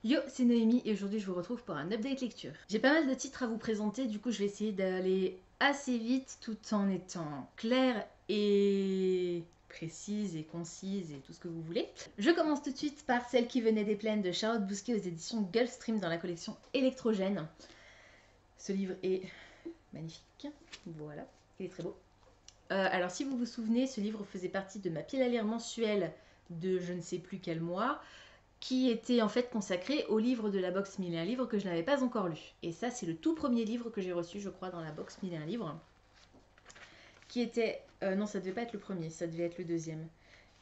Yo, c'est Noémie et aujourd'hui je vous retrouve pour un update lecture. J'ai pas mal de titres à vous présenter, du coup je vais essayer d'aller assez vite tout en étant claire et précise et concise et tout ce que vous voulez. Je commence tout de suite par Celle qui venait des plaines de Charlotte Bousquet aux éditions Gulfstream dans la collection Électrogène. Ce livre est magnifique, voilà, il est très beau. Alors si vous vous souvenez, ce livre faisait partie de ma pile à lire mensuelle de je ne sais plus quel mois, qui était en fait consacré au livre de la box 1001 livres que je n'avais pas encore lu. Et ça, c'est le tout premier livre que j'ai reçu, je crois, dans la box 1001 livres, qui était... non, ça devait pas être le premier, ça devait être le deuxième.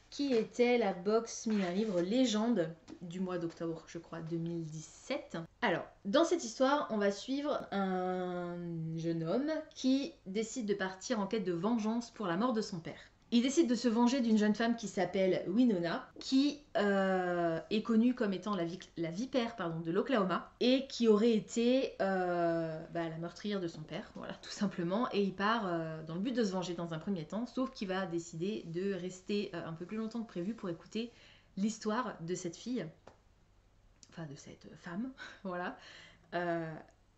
Qui était la box 1001 livres Légende du mois d'octobre, je crois, 2017. Alors, dans cette histoire, on va suivre un jeune homme qui décide de partir en quête de vengeance pour la mort de son père. Il décide de se venger d'une jeune femme qui s'appelle Winona, qui est connue comme étant la vipère de l'Oklahoma, et qui aurait été la meurtrière de son père, voilà, tout simplement. Et il part dans le but de se venger dans un premier temps, sauf qu'il va décider de rester un peu plus longtemps que prévu pour écouter l'histoire de cette fille, enfin de cette femme, voilà.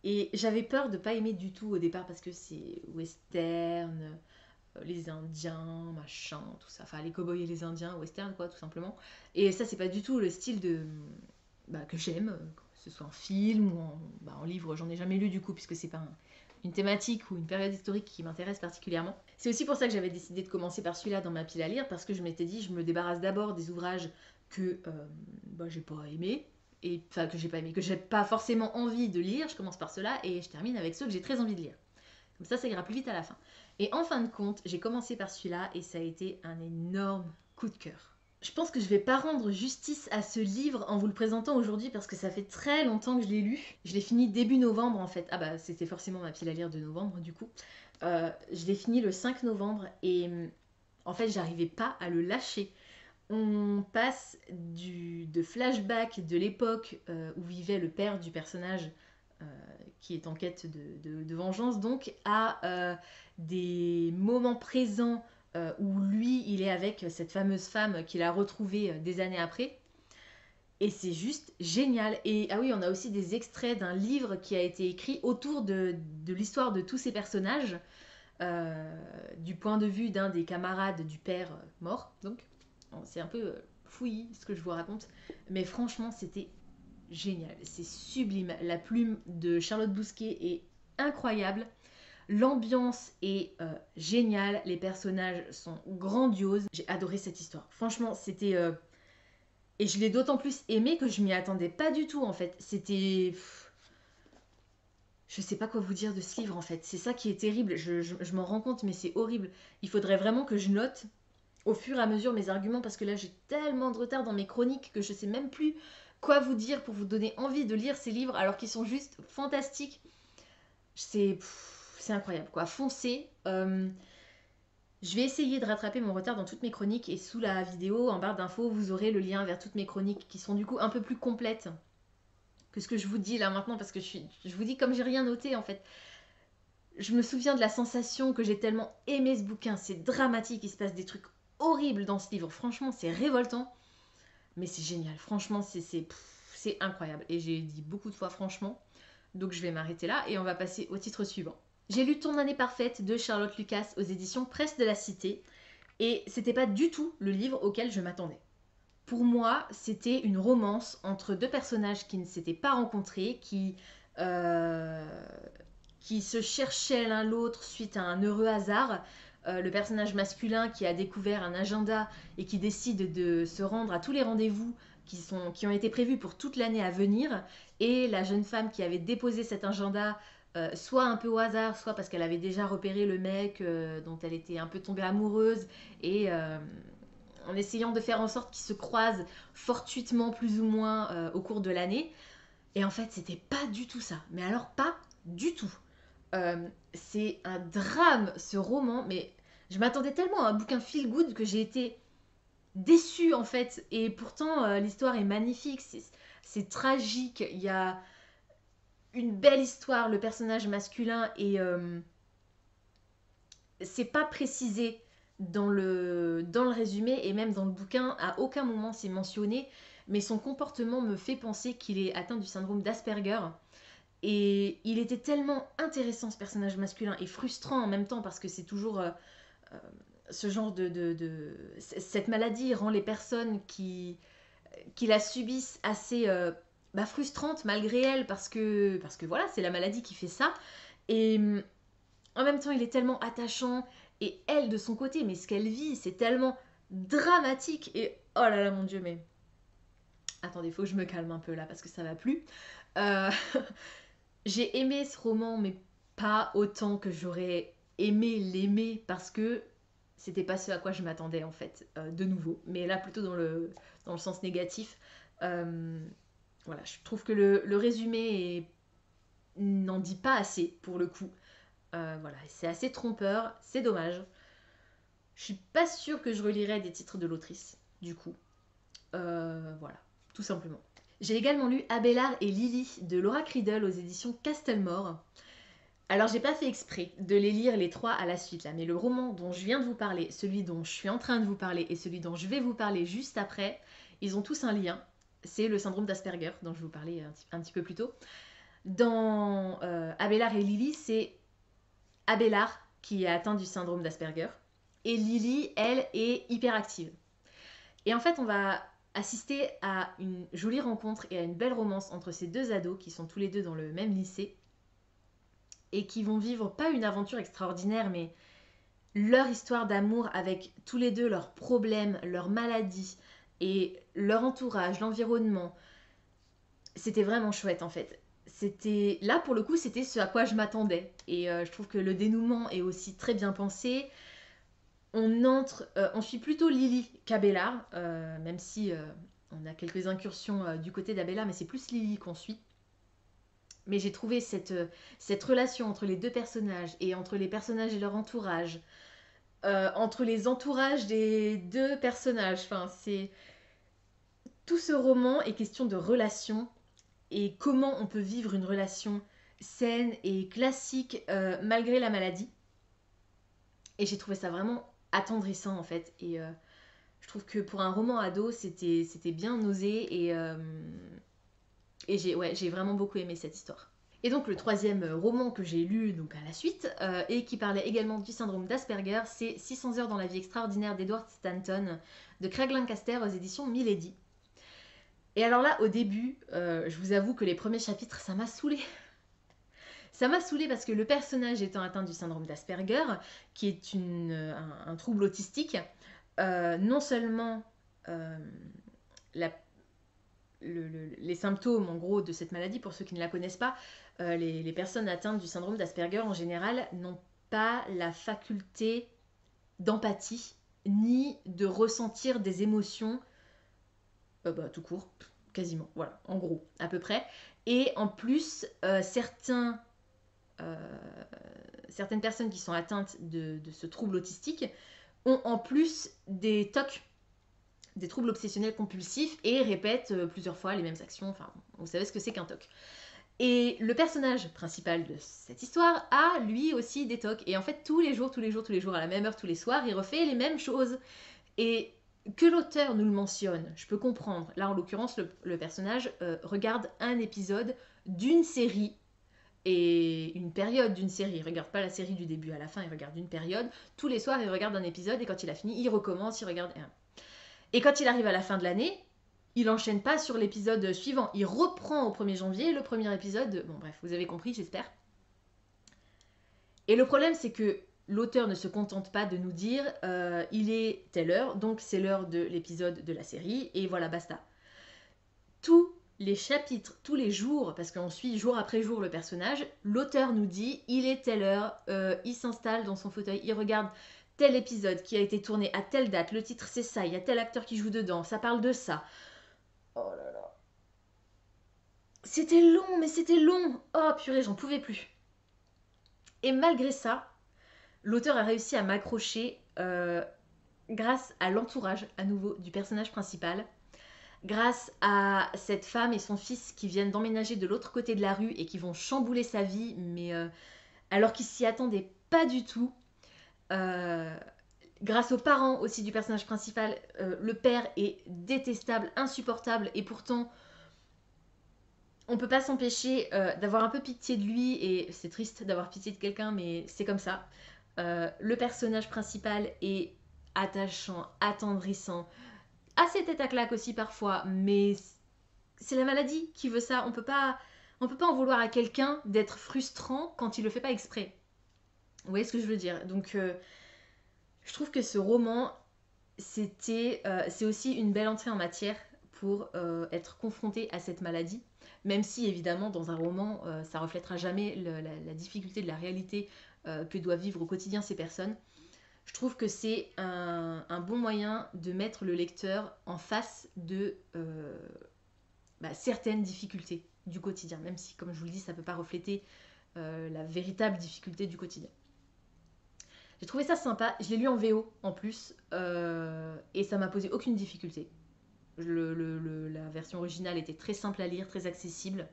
Et j'avais peur de pas aimer du tout au départ parce que c'est western, les Indiens, machin, tout ça. Enfin, les cowboys et les Indiens, western, quoi, tout simplement. Et ça, c'est pas du tout le style que j'aime, que ce soit en film ou en livre. J'en ai jamais lu du coup, puisque c'est pas une thématique ou une période historique qui m'intéresse particulièrement. C'est aussi pour ça que j'avais décidé de commencer par celui-là dans ma pile à lire, parce que je m'étais dit, je me débarrasse d'abord des ouvrages que j'ai pas aimé, et enfin que j'ai pas aimé, que j'ai pas forcément envie de lire. Je commence par ceux-là et je termine avec ceux que j'ai très envie de lire. Comme ça ira plus vite à la fin. Et en fin de compte, j'ai commencé par celui-là et ça a été un énorme coup de cœur. Je pense que je vais pas rendre justice à ce livre en vous le présentant aujourd'hui parce que ça fait très longtemps que je l'ai lu. Je l'ai fini début novembre en fait. Ah bah c'était forcément ma pile à lire de novembre du coup. Je l'ai fini le 5 novembre et en fait j'arrivais pas à le lâcher. On passe de flashback de l'époque où vivait le père du personnage qui est en quête de vengeance, donc à des moments présents où lui, il est avec cette fameuse femme qu'il a retrouvée des années après. Et c'est juste génial. Et ah oui, on a aussi des extraits d'un livre qui a été écrit autour de l'histoire de tous ces personnages, du point de vue d'un des camarades du père mort. Donc, c'est un peu fouillis ce que je vous raconte. Mais franchement, c'était génial, c'est sublime. La plume de Charlotte Bousquet est incroyable. L'ambiance est géniale, les personnages sont grandioses. J'ai adoré cette histoire. Franchement, c'était... Et je l'ai d'autant plus aimé que je m'y attendais pas du tout en fait. C'était... Je sais pas quoi vous dire de ce livre en fait. C'est ça qui est terrible. Je m'en rends compte, mais c'est horrible. Il faudrait vraiment que je note au fur et à mesure mes arguments parce que là j'ai tellement de retard dans mes chroniques que je sais même plus quoi vous dire pour vous donner envie de lire ces livres alors qu'ils sont juste fantastiques. C'est incroyable quoi. Foncez. Je vais essayer de rattraper mon retard dans toutes mes chroniques et sous la vidéo en barre d'infos vous aurez le lien vers toutes mes chroniques qui sont du coup un peu plus complètes que ce que je vous dis là maintenant parce que je vous dis comme j'ai rien noté en fait. Je me souviens de la sensation que j'ai tellement aimé ce bouquin. C'est dramatique, il se passe des trucs horribles dans ce livre. Franchement, c'est révoltant. Mais c'est génial. Franchement, c'est incroyable. Et j'ai dit beaucoup de fois franchement. Donc je vais m'arrêter là et on va passer au titre suivant. J'ai lu Ton année parfaite de Charlotte Lucas aux éditions Presse de la Cité. Et c'était pas du tout le livre auquel je m'attendais. Pour moi, c'était une romance entre deux personnages qui ne s'étaient pas rencontrés, qui se cherchaient l'un l'autre suite à un heureux hasard. Le personnage masculin qui a découvert un agenda et qui décide de se rendre à tous les rendez-vous qui ont été prévus pour toute l'année à venir, et la jeune femme qui avait déposé cet agenda, soit un peu au hasard, soit parce qu'elle avait déjà repéré le mec dont elle était un peu tombée amoureuse, et en essayant de faire en sorte qu'ils se croisent fortuitement plus ou moins au cours de l'année. Et en fait, c'était pas du tout ça. Mais alors, pas du tout. C'est un drame, ce roman, mais je m'attendais tellement à un bouquin feel good que j'ai été déçue en fait. Et pourtant, l'histoire est magnifique, c'est tragique. Il y a une belle histoire, le personnage masculin, et c'est pas précisé dans le résumé et même dans le bouquin, à aucun moment c'est mentionné. mais son comportement me fait penser qu'il est atteint du syndrome d'Asperger. Et il était tellement intéressant ce personnage masculin et frustrant en même temps parce que c'est toujours euh, ce genre Cette maladie rend les personnes qui la subissent assez frustrantes malgré elles parce que voilà, c'est la maladie qui fait ça. Et en même temps, il est tellement attachant et elle de son côté, mais ce qu'elle vit, c'est tellement dramatique et oh là là mon dieu, mais attendez, faut que je me calme un peu là parce que ça va plus. Euh, J'ai aimé ce roman, mais pas autant que j'aurais aimé l'aimer parce que c'était pas ce à quoi je m'attendais en fait, de nouveau. Mais là, plutôt dans le sens négatif. Euh, voilà, je trouve que le résumé n'en dit pas assez pour le coup. Voilà, c'est assez trompeur, c'est dommage. Je suis pas sûre que je relirais des titres de l'autrice, du coup. Voilà, tout simplement. J'ai également lu Abélard et Lily de Laura Criddle aux éditions Castelmore. Alors j'ai pas fait exprès de les lire les trois à la suite là, mais le roman dont je viens de vous parler, celui dont je suis en train de vous parler et celui dont je vais vous parler juste après, ils ont tous un lien. C'est le syndrome d'Asperger dont je vous parlais un petit peu plus tôt. Dans Abélard et Lily, c'est Abélard qui est atteint du syndrome d'Asperger et Lily, elle, est hyperactive. Et en fait, on va assister à une jolie rencontre et à une belle romance entre ces deux ados qui sont tous les deux dans le même lycée et qui vont vivre pas une aventure extraordinaire, mais leur histoire d'amour avec tous les deux leurs problèmes, leurs maladies et leur entourage, l'environnement. C'était vraiment chouette en fait. C'était là pour le coup, c'était ce à quoi je m'attendais et je trouve que le dénouement est aussi très bien pensé. On suit plutôt Lily qu'Abélard, même si on a quelques incursions du côté d'Abélard, mais c'est plus Lily qu'on suit. Mais j'ai trouvé cette relation entre les deux personnages et entre les personnages et leur entourage, entre les entourages des deux personnages. Enfin, c'est tout ce roman est question de relation et comment on peut vivre une relation saine et classique malgré la maladie. Et j'ai trouvé ça vraiment attendrissant en fait. Et je trouve que pour un roman ado, c'était bien osé et j'ai vraiment beaucoup aimé cette histoire. Et donc le troisième roman que j'ai lu donc à la suite et qui parlait également du syndrome d'Asperger, c'est 600 heures dans la vie extraordinaire d'Edward Stanton de Craig Lancaster aux éditions Milady. Et alors là, au début, je vous avoue que les premiers chapitres, ça m'a saoulée. Ça m'a saoulée parce que le personnage étant atteint du syndrome d'Asperger, qui est un trouble autistique, non seulement la les symptômes en gros de cette maladie, pour ceux qui ne la connaissent pas, les personnes atteintes du syndrome d'Asperger en général n'ont pas la faculté d'empathie ni de ressentir des émotions tout court, quasiment, voilà, en gros, à peu près. Et en plus, certaines personnes qui sont atteintes de ce trouble autistique ont en plus des TOC, des troubles obsessionnels compulsifs, et répètent plusieurs fois les mêmes actions. Enfin, vous savez ce que c'est qu'un TOC. Et le personnage principal de cette histoire a lui aussi des TOC. Et en fait, tous les jours, à la même heure, tous les soirs, il refait les mêmes choses. Et que l'auteur nous le mentionne, je peux comprendre. Là, en l'occurrence, le personnage regarde un épisode d'une série et une période d'une série. Il regarde pas la série du début à la fin, il regarde une période. Tous les soirs, il regarde un épisode et quand il a fini, il recommence, il regarde un. Et quand il arrive à la fin de l'année, il enchaîne pas sur l'épisode suivant. Il reprend au 1er janvier le premier épisode. Bon bref, vous avez compris, j'espère. Et le problème, c'est que l'auteur ne se contente pas de nous dire il est telle heure, donc c'est l'heure de l'épisode de la série, et voilà, basta. Tous les chapitres, tous les jours, parce qu'on suit jour après jour le personnage, l'auteur nous dit il est telle heure, il s'installe dans son fauteuil, il regarde tel épisode qui a été tourné à telle date, le titre c'est ça, il y a tel acteur qui joue dedans, ça parle de ça. Oh là là. C'était long, mais c'était long. Oh purée, j'en pouvais plus. Et malgré ça, l'auteur a réussi à m'accrocher grâce à l'entourage à nouveau du personnage principal, grâce à cette femme et son fils qui viennent d'emménager de l'autre côté de la rue et qui vont chambouler sa vie, mais alors qu'ils s'y attendaient pas du tout. grâce aux parents aussi du personnage principal, le père est détestable, insupportable, et pourtant on peut pas s'empêcher d'avoir un peu pitié de lui, et c'est triste d'avoir pitié de quelqu'un, mais c'est comme ça. Le personnage principal est attachant, attendrissant, assez tête à claque aussi parfois, mais c'est la maladie qui veut ça. On peut pas en vouloir à quelqu'un d'être frustrant quand il le fait pas exprès. Vous voyez ce que je veux dire? Donc, je trouve que ce roman, c'est aussi une belle entrée en matière pour être confronté à cette maladie. Même si, évidemment, dans un roman, ça reflètera jamais la difficulté de la réalité que doivent vivre au quotidien ces personnes. Je trouve que c'est un bon moyen de mettre le lecteur en face de certaines difficultés du quotidien, même si, comme je vous le dis, ça ne peut pas refléter la véritable difficulté du quotidien. J'ai trouvé ça sympa, je l'ai lu en VO en plus, et ça m'a posé aucune difficulté. La version originale était très simple à lire, très accessible.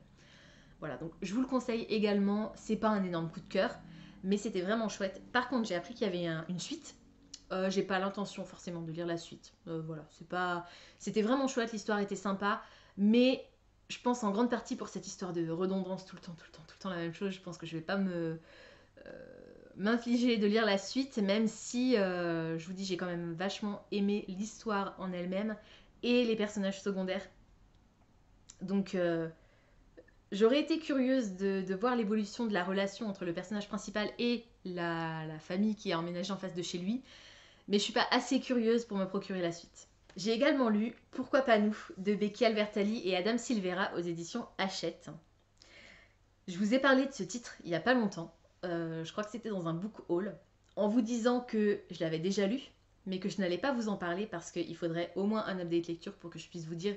Voilà, donc je vous le conseille également, c'est pas un énorme coup de cœur, mais c'était vraiment chouette. Par contre, j'ai appris qu'il y avait une suite. J'ai pas l'intention forcément de lire la suite. Voilà, c'était vraiment chouette, l'histoire était sympa, mais je pense en grande partie pour cette histoire de redondance tout le temps la même chose. Je pense que je vais pas m'infliger de lire la suite, même si je vous dis, j'ai quand même vachement aimé l'histoire en elle-même et les personnages secondaires. Donc j'aurais été curieuse de voir l'évolution de la relation entre le personnage principal et la famille qui a emménagé en face de chez lui, mais je suis pas assez curieuse pour me procurer la suite. J'ai également lu Pourquoi pas nous de Becky Albertalli et Adam Silvera aux éditions Hachette. Je vous ai parlé de ce titre il y a pas longtemps, je crois que c'était dans un book haul, en vous disant que je l'avais déjà lu, mais que je n'allais pas vous en parler parce qu'il faudrait au moins un update lecture pour que je puisse vous dire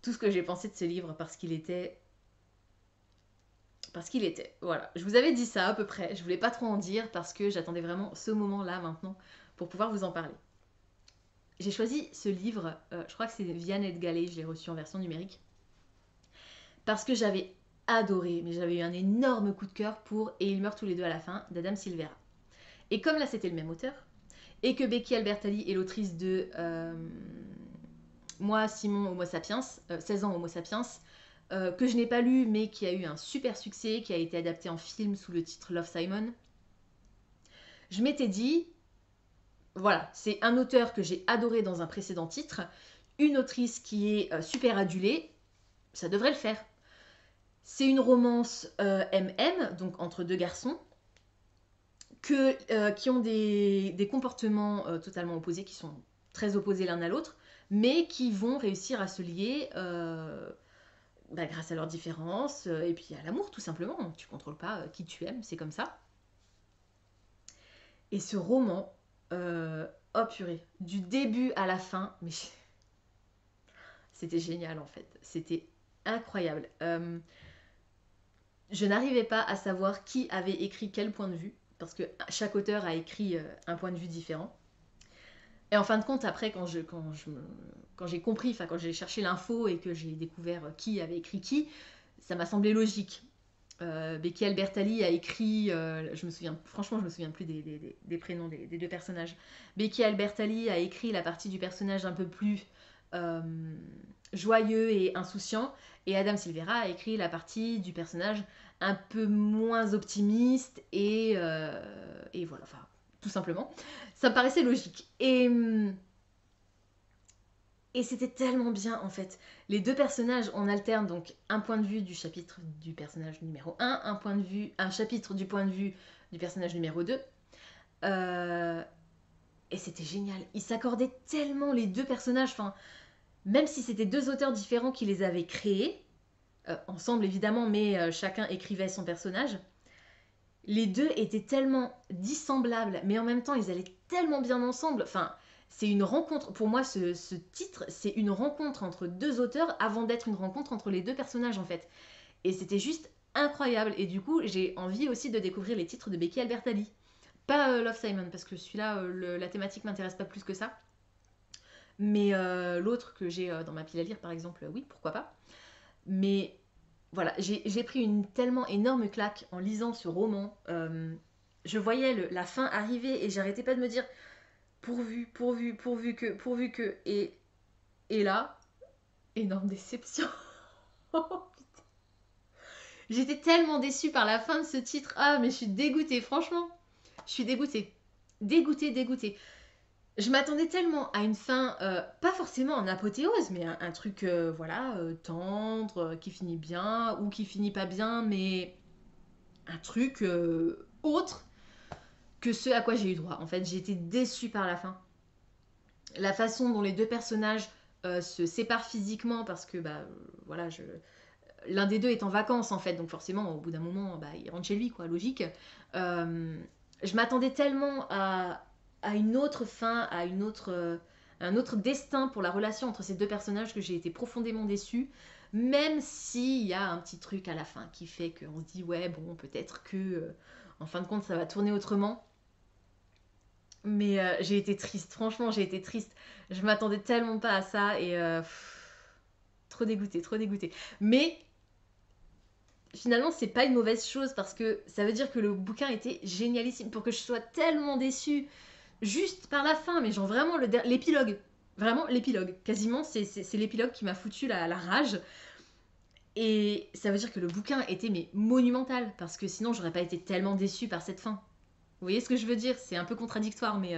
tout ce que j'ai pensé de ce livre, parce qu'il était, voilà. Je vous avais dit ça à peu près, je voulais pas trop en dire parce que j'attendais vraiment ce moment-là maintenant pour pouvoir vous en parler. J'ai choisi ce livre, je crois que c'est via NetGalley, je l'ai reçu en version numérique, parce que j'avais adoré, mais j'avais eu un énorme coup de cœur pour Et ils meurent tous les deux à la fin d'Adam Silvera. Et comme là c'était le même auteur, et que Becky Albertalli est l'autrice de Moi, Simon, Homo sapiens, 16 ans Homo sapiens, que je n'ai pas lu mais qui a eu un super succès, qui a été adapté en film sous le titre Love, Simon, je m'étais dit, voilà, c'est un auteur que j'ai adoré dans un précédent titre, une autrice qui est super adulée, ça devrait le faire. C'est une romance MM, donc entre deux garçons, qui ont des comportements totalement opposés, qui sont très opposés l'un à l'autre, mais qui vont réussir à se lier grâce à leurs différences, et puis à l'amour tout simplement. Tu contrôles pas qui tu aimes, c'est comme ça. Et ce roman, oh purée, du début à la fin, mais c'était génial en fait, c'était incroyable. Je n'arrivais pas à savoir qui avait écrit quel point de vue, parce que chaque auteur a écrit un point de vue différent. Et en fin de compte, après, quand j'ai compris, enfin quand j'ai cherché l'info et que j'ai découvert qui avait écrit qui, ça m'a semblé logique. Becky Albertalli a écrit, franchement je me souviens plus des prénoms des deux personnages. Becky Albertalli a écrit la partie du personnage un peu plus joyeux et insouciant, et Adam Silvera a écrit la partie du personnage un peu moins optimiste et voilà, enfin tout simplement. Ça me paraissait logique. Et c'était tellement bien en fait. Les deux personnages, on alterne donc un point de vue du chapitre du personnage numéro 1, un chapitre du point de vue du personnage numéro 2. Et c'était génial. Ils s'accordaient tellement les deux personnages, enfin, même si c'était deux auteurs différents qui les avaient créés, ensemble évidemment, mais chacun écrivait son personnage. Les deux étaient tellement dissemblables, mais en même temps ils allaient tellement bien ensemble. Enfin, c'est une rencontre, pour moi ce titre, c'est une rencontre entre deux auteurs avant d'être une rencontre entre les deux personnages en fait. Et c'était juste incroyable. Et du coup, j'ai envie aussi de découvrir les titres de Becky Albertalli. Pas Love, Simon, parce que celui-là, la thématique m'intéresse pas plus que ça. Mais l'autre que j'ai dans ma pile à lire, par exemple, oui, pourquoi pas. Mais voilà, j'ai pris une tellement énorme claque en lisant ce roman. Je voyais la fin arriver et j'arrêtais pas de me dire pourvu que. Et là, énorme déception. J'étais tellement déçue par la fin de ce titre. Ah, mais je suis dégoûtée, franchement. Je suis dégoûtée. Dégoûtée. Je m'attendais tellement à une fin, pas forcément en apothéose, mais un truc, voilà, tendre, qui finit bien, ou qui finit pas bien, mais un truc autre que ce à quoi j'ai eu droit. En fait, j'ai été déçue par la fin. La façon dont les deux personnages se séparent physiquement, parce que, bah, voilà, l'un des deux est en vacances, en fait, donc forcément, au bout d'un moment, bah, il rentre chez lui, quoi, logique. Je m'attendais tellement à une autre fin, un autre destin pour la relation entre ces deux personnages que j'ai été profondément déçue, même s'il y a un petit truc à la fin qui fait qu'on se dit, ouais, bon, peut-être que, en fin de compte, ça va tourner autrement. Mais j'ai été triste, franchement, j'ai été triste. Je m'attendais tellement pas à ça et trop dégoûtée. Mais finalement, c'est pas une mauvaise chose parce que ça veut dire que le bouquin était génialissime pour que je sois tellement déçue juste par la fin, mais genre vraiment l'épilogue. Vraiment l'épilogue. Quasiment, c'est l'épilogue qui m'a foutu la rage. Et ça veut dire que le bouquin était mais monumental parce que sinon j'aurais pas été tellement déçue par cette fin. Vous voyez ce que je veux dire? C'est un peu contradictoire, mais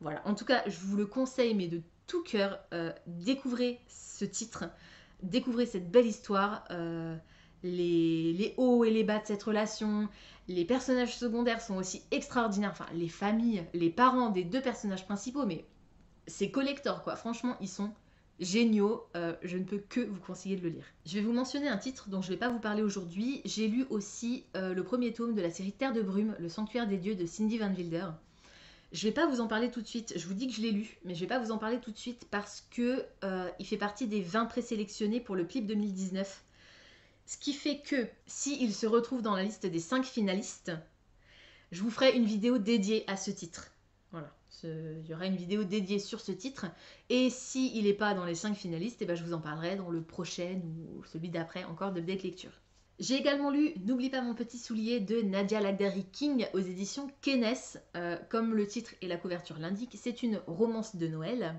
voilà. En tout cas, je vous le conseille, mais de tout cœur, découvrez ce titre, découvrez cette belle histoire, les hauts et les bas de cette relation. Les personnages secondaires sont aussi extraordinaires. Enfin, les familles, les parents des deux personnages principaux, mais c'est collector, quoi. Franchement, ils sont géniaux. Je ne peux que vous conseiller de le lire. Je vais vous mentionner un titre dont je ne vais pas vous parler aujourd'hui. J'ai lu aussi le premier tome de la série Terre de Brume, Le Sanctuaire des Dieux de Cindy Van Wilder. Je ne vais pas vous en parler tout de suite. Je vous dis que je l'ai lu, mais je ne vais pas vous en parler tout de suite parce que il fait partie des 20 présélectionnés pour le PLIP 2019. Ce qui fait que s'il se retrouve dans la liste des 5 finalistes, je vous ferai une vidéo dédiée à ce titre. Voilà, il y aura une vidéo dédiée sur ce titre. Et s'il n'est pas dans les 5 finalistes, eh ben, je vous en parlerai dans le prochain ou celui d'après, encore de Update Lecture. J'ai également lu N'oublie pas mon petit soulier de Nadia Lagdari King aux éditions Kenes. Comme le titre et la couverture l'indiquent, c'est une romance de Noël.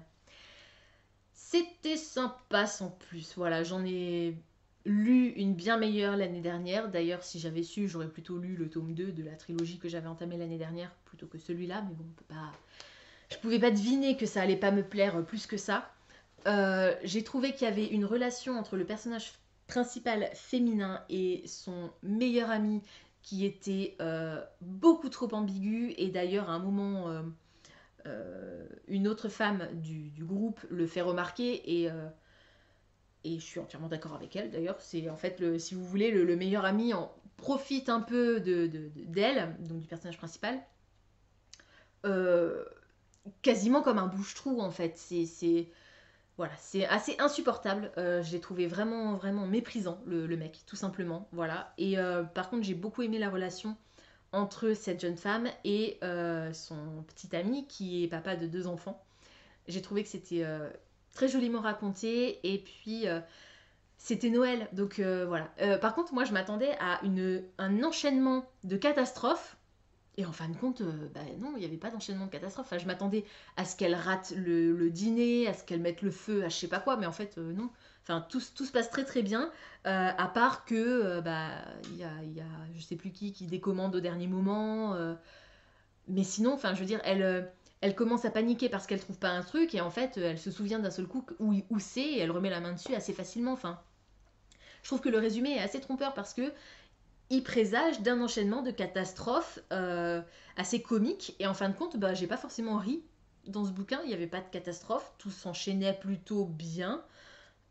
C'était sympa sans plus. Voilà, j'en ai lu une bien meilleure l'année dernière. D'ailleurs, si j'avais su, j'aurais plutôt lu le tome 2 de la trilogie que j'avais entamée l'année dernière plutôt que celui-là. Mais bon, je pouvais pas deviner que ça allait pas me plaire plus que ça. J'ai trouvé qu'il y avait une relation entre le personnage principal féminin et son meilleur ami qui était beaucoup trop ambiguë. Et d'ailleurs, à un moment, une autre femme du groupe le fait remarquer et je suis entièrement d'accord avec elle. D'ailleurs, c'est en fait, si vous voulez, le meilleur ami en profite un peu d'elle, donc du personnage principal, euh, quasiment comme un bouche-trou en fait. Voilà, c'est assez insupportable. Je l'ai trouvé vraiment méprisant, le mec, tout simplement. Voilà. Et par contre, j'ai beaucoup aimé la relation entre cette jeune femme et son petit ami qui est papa de 2 enfants. J'ai trouvé que c'était très joliment raconté et puis c'était Noël, donc voilà. Par contre, moi je m'attendais à un enchaînement de catastrophes et en fin de compte, bah non, il n'y avait pas d'enchaînement de catastrophes. Enfin, je m'attendais à ce qu'elle rate le dîner, à ce qu'elle mette le feu à je sais pas quoi, mais en fait, non. Enfin, tout se passe très bien, à part que, bah, il y a je sais plus qui décommande au dernier moment. Mais sinon, enfin, je veux dire, elle commence à paniquer parce qu'elle trouve pas un truc, et en fait, elle se souvient d'un seul coup où c'est, et elle remet la main dessus assez facilement. Enfin, je trouve que le résumé est assez trompeur parce que il présage d'un enchaînement de catastrophes assez comiques. Et en fin de compte, bah, j'ai pas forcément ri dans ce bouquin. Il n'y avait pas de catastrophe. Tout s'enchaînait plutôt bien.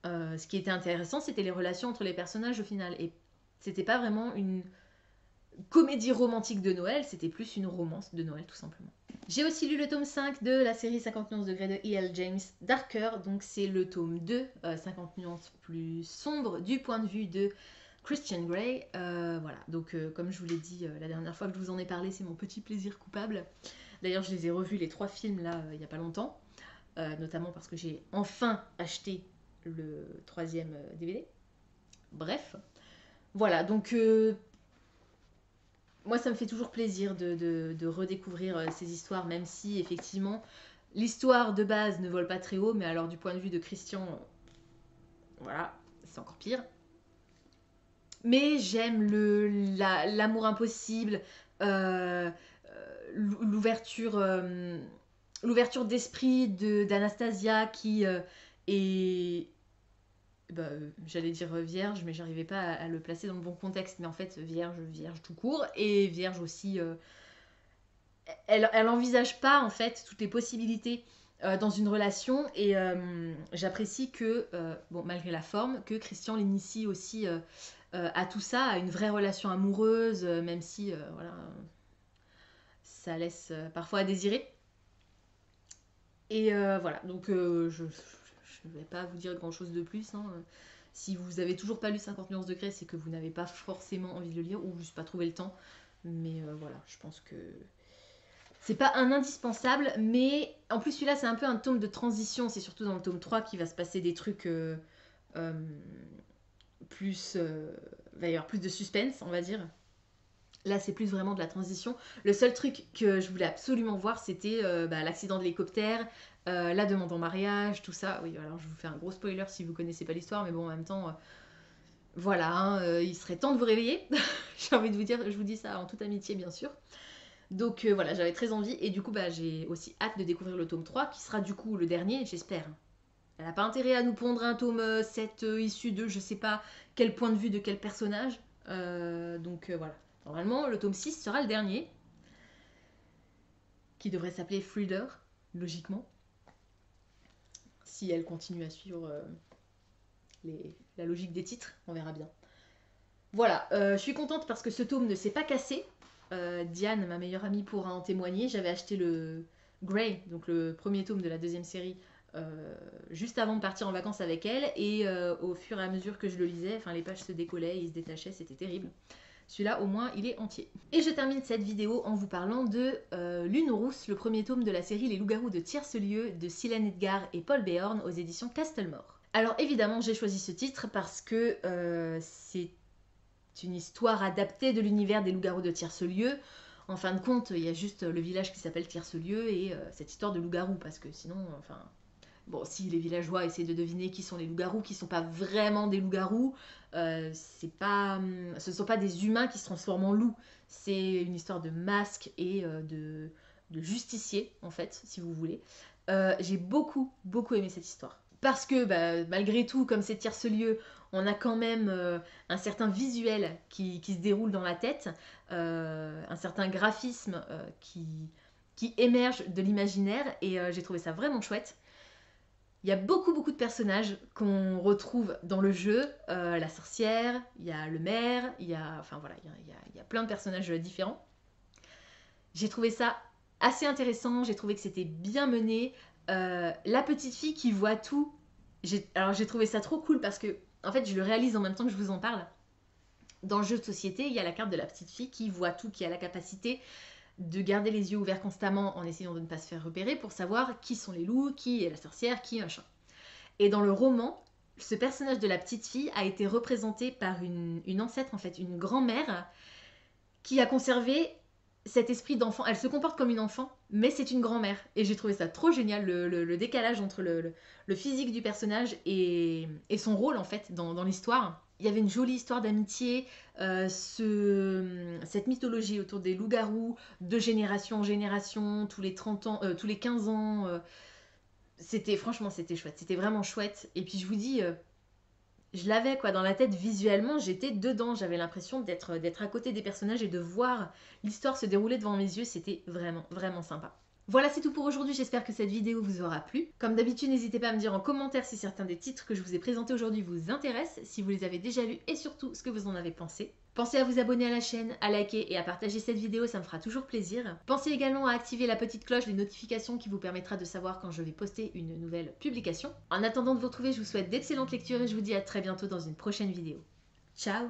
Ce qui était intéressant, c'était les relations entre les personnages au final. Et c'était pas vraiment une comédie romantique de Noël, c'était plus une romance de Noël tout simplement. J'ai aussi lu le tome 5 de la série 50 nuances degrés de E.L. James Darker. Donc c'est le tome 2, 50 nuances plus sombres du point de vue de Christian Grey. Voilà, donc comme je vous l'ai dit la dernière fois que je vous en ai parlé, c'est mon petit plaisir coupable. D'ailleurs, je les ai revus les 3 films là il n'y a pas longtemps, notamment parce que j'ai enfin acheté le 3e DVD. Bref, voilà, donc moi ça me fait toujours plaisir de redécouvrir ces histoires, même si effectivement L'histoire de base ne vole pas très haut, mais alors du point de vue de Christian, voilà, c'est encore pire. Mais j'aime l'amour impossible, euh, l'ouverture d'esprit d'Anastasia qui est, bah, j'allais dire vierge, mais j'arrivais pas à le placer dans le bon contexte. Mais en fait, vierge tout court, et vierge aussi. Elle envisage pas en fait toutes les possibilités dans une relation, et j'apprécie que, bon, malgré la forme, que Christian l'initie aussi à tout ça, à une vraie relation amoureuse, même si voilà, ça laisse parfois à désirer. Et voilà, donc je vais pas vous dire grand chose de plus. Hein. Si vous avez toujours pas lu 50 nuances de Grey, c'est que vous n'avez pas forcément envie de le lire ou juste pas trouvé le temps. Mais voilà, je pense que c'est pas un indispensable, mais en plus celui-là c'est un peu un tome de transition. C'est surtout dans le tome 3 qu'il va se passer des trucs plus... il va y avoir plus de suspense, on va dire. Là, c'est plus vraiment de la transition. Le seul truc que je voulais absolument voir, c'était l'accident de l'hélicoptère, la demande en mariage, tout ça. Oui, alors je vous fais un gros spoiler si vous connaissez pas l'histoire, mais bon, en même temps, voilà, hein, il serait temps de vous réveiller. J'ai envie de vous dire, je vous dis ça en toute amitié, bien sûr. Donc voilà, j'avais très envie, et du coup, j'ai aussi hâte de découvrir le tome 3, qui sera du coup le dernier, j'espère. Elle n'a pas intérêt à nous pondre un tome 7 issu de je sais pas quel point de vue de quel personnage. Donc voilà. Normalement, le tome 6 sera le dernier, qui devrait s'appeler Freeder, logiquement. Si elle continue à suivre la logique des titres, on verra bien. Voilà, je suis contente parce que ce tome ne s'est pas cassé. Diane, ma meilleure amie, pourra en témoigner. J'avais acheté le Grey, donc le premier tome de la deuxième série, juste avant de partir en vacances avec elle, et au fur et à mesure que je le lisais, les pages se décollaient, ils se détachaient, c'était terrible. Celui-là, au moins, il est entier. Et je termine cette vidéo en vous parlant de Lune rousse, le premier tome de la série Les loups-garous de Tierce-Lieu de Silène Edgar et Paul Béorn aux éditions Castlemore. Alors évidemment, j'ai choisi ce titre parce que c'est une histoire adaptée de l'univers des loups-garous de Tierce-Lieu. En fin de compte, il y a juste le village qui s'appelle Tierce-Lieu et cette histoire de loups-garous, parce que sinon, bon, si les villageois essaient de deviner qui sont les loups-garous, qui sont pas vraiment des loups-garous, ce ne sont pas des humains qui se transforment en loups. C'est une histoire de masques et de justiciers, en fait, si vous voulez. J'ai beaucoup aimé cette histoire. Parce que, malgré tout, comme c'est Tierce-Lieu, on a quand même un certain visuel qui se déroule dans la tête, un certain graphisme qui émerge de l'imaginaire, et j'ai trouvé ça vraiment chouette. Il y a beaucoup de personnages qu'on retrouve dans le jeu. La sorcière, il y a le maire, il y a plein de personnages différents. J'ai trouvé ça assez intéressant, j'ai trouvé que c'était bien mené. La petite fille qui voit tout, alors j'ai trouvé ça trop cool parce que, en fait, je le réalise en même temps que je vous en parle. Dans le jeu de société, il y a la carte de la petite fille qui voit tout, qui a la capacité de garder les yeux ouverts constamment en essayant de ne pas se faire repérer pour savoir qui sont les loups, qui est la sorcière, qui est un chat. Et dans le roman, ce personnage de la petite fille a été représenté par une ancêtre, en fait, une grand-mère qui a conservé cet esprit d'enfant. Elle se comporte comme une enfant, mais c'est une grand-mère. Et j'ai trouvé ça trop génial, le décalage entre le physique du personnage et son rôle, en fait, dans l'histoire. Il y avait une jolie histoire d'amitié, cette mythologie autour des loups-garous, de génération en génération, tous les 30 ans, tous les 15 ans. Franchement, c'était chouette, c'était vraiment chouette. Et puis je vous dis, je l'avais dans la tête visuellement, j'étais dedans, j'avais l'impression d'être à côté des personnages et de voir l'histoire se dérouler devant mes yeux, c'était vraiment sympa. Voilà, c'est tout pour aujourd'hui, j'espère que cette vidéo vous aura plu. Comme d'habitude, n'hésitez pas à me dire en commentaire si certains des titres que je vous ai présentés aujourd'hui vous intéressent, si vous les avez déjà lus et surtout ce que vous en avez pensé. Pensez à vous abonner à la chaîne, à liker et à partager cette vidéo, ça me fera toujours plaisir. Pensez également à activer la petite cloche des notifications qui vous permettra de savoir quand je vais poster une nouvelle publication. En attendant de vous retrouver, je vous souhaite d'excellentes lectures et je vous dis à très bientôt dans une prochaine vidéo. Ciao!